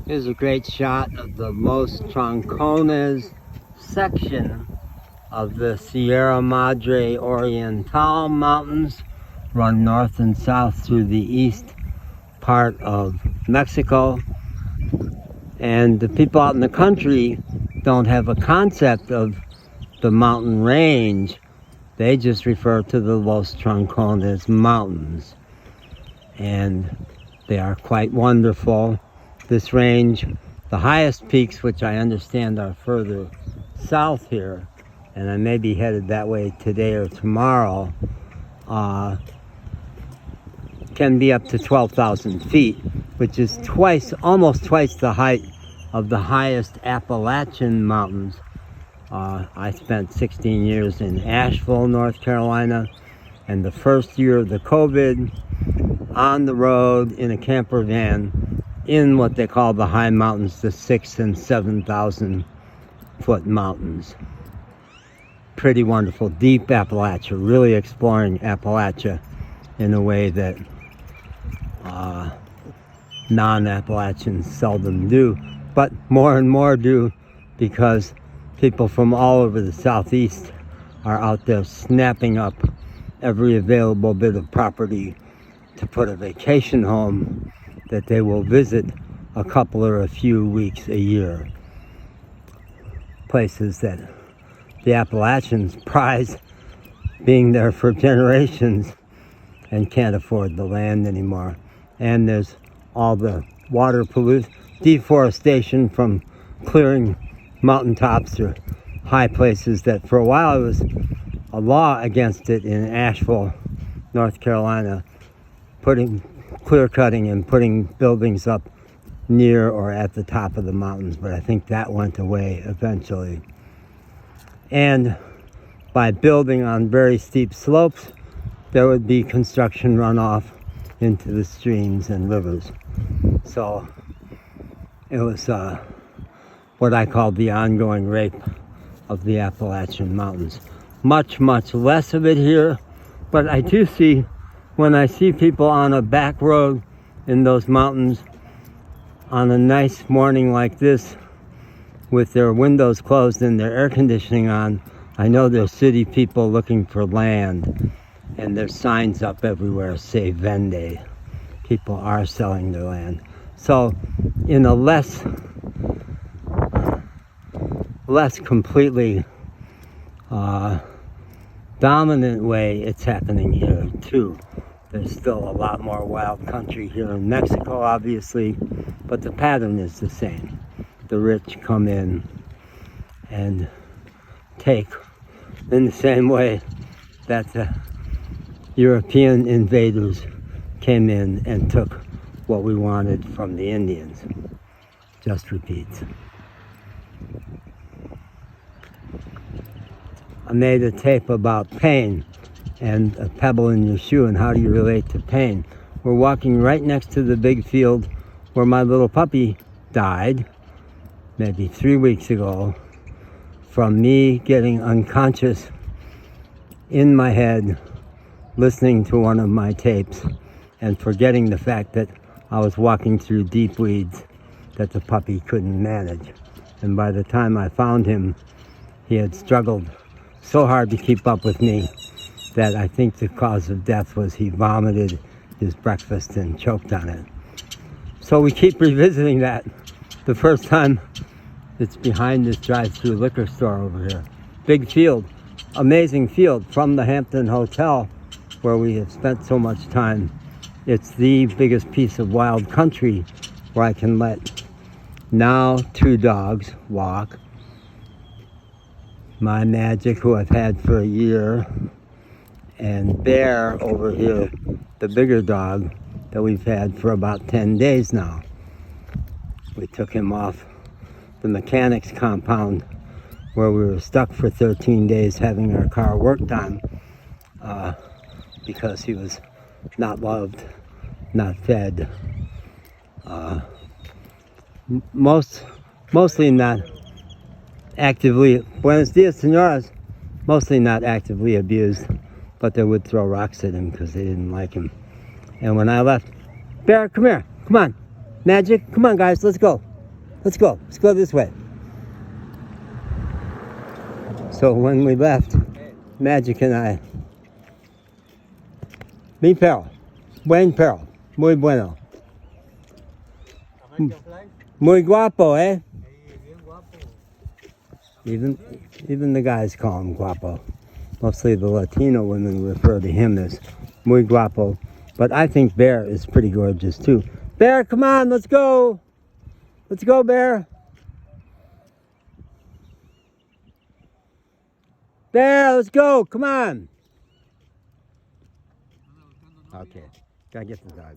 Here's a great shot of the Los Troncones section of the Sierra Madre Oriental Mountains, run north and south through the east part of Mexico. And the people out in the country don't have a concept of the mountain range. They just refer to the Los Troncones Mountains. And they are quite wonderful. This range, the highest peaks, which I understand are further south here, and I may be headed that way today or tomorrow, can be up to 12,000 feet, which is almost twice the height of the highest Appalachian mountains. I spent 16 years in Asheville, North Carolina, and the first year of the COVID, on the road in a camper van in what they call the high mountains, the 6,000 and 7,000 foot mountains. Pretty wonderful, deep Appalachia, really exploring Appalachia in a way that non-Appalachians seldom do, but more and more do, because people from all over the southeast are out there snapping up every available bit of property to put a vacation home that they will visit a couple or a few weeks a year. Places that the Appalachians prize being there for generations and can't afford the land anymore. And there's all the water pollution, deforestation from clearing mountaintops or high places that for a while it was a law against it in Asheville, North Carolina, clear cutting and putting buildings up near or at the top of the mountains, but I think that went away eventually. And by building on very steep slopes, there would be construction runoff into the streams and rivers. So it was what I call the ongoing rape of the Appalachian Mountains. Much, much less of it here, but I do see, when I see people on a back road in those mountains on a nice morning like this with their windows closed and their air conditioning on, I know they're city people looking for land, and there's signs up everywhere say vende. People are selling their land. So in a less completely dominant way, it's happening here too. There's still a lot more wild country here in Mexico, obviously, but the pattern is the same. The rich come in and take in the same way that the European invaders came in and took what we wanted from the Indians. Just repeats. I made a tape about pain and a pebble in your shoe and how do you relate to pain. We're walking right next to the big field where my little puppy died maybe 3 weeks ago from me getting unconscious in my head listening to one of my tapes and forgetting the fact that I was walking through deep weeds that the puppy couldn't manage. And by the time I found him, he had struggled so hard to keep up with me that I think the cause of death was he vomited his breakfast and choked on it. So we keep revisiting that. The first time, it's behind this drive-through liquor store over here. Big field, amazing field from the Hampton Hotel where we have spent so much time. It's the biggest piece of wild country where I can let now 2 dogs walk. My Magic, who I've had for a year, and Bear over here, the bigger dog that we've had for about 10 days now. We took him off the mechanics compound where we were stuck for 13 days having our car worked on because he was not loved, not fed, mostly not actively, buenos dias, señoras, mostly not actively abused, but they would throw rocks at him because they didn't like him. And when I left, Bear, come here, come on, Magic, come on guys, let's go. Let's go. Let's go this way. So when we left, Magic and I, mi perro, buen perro, muy bueno. Muy guapo, eh? Even the guys call him guapo. Mostly the Latino women refer to him as muy guapo. But I think Bear is pretty gorgeous too. Bear, come on, let's go. Let's go, Bear. Bear, let's go. Come on. Okay, gotta get the dog.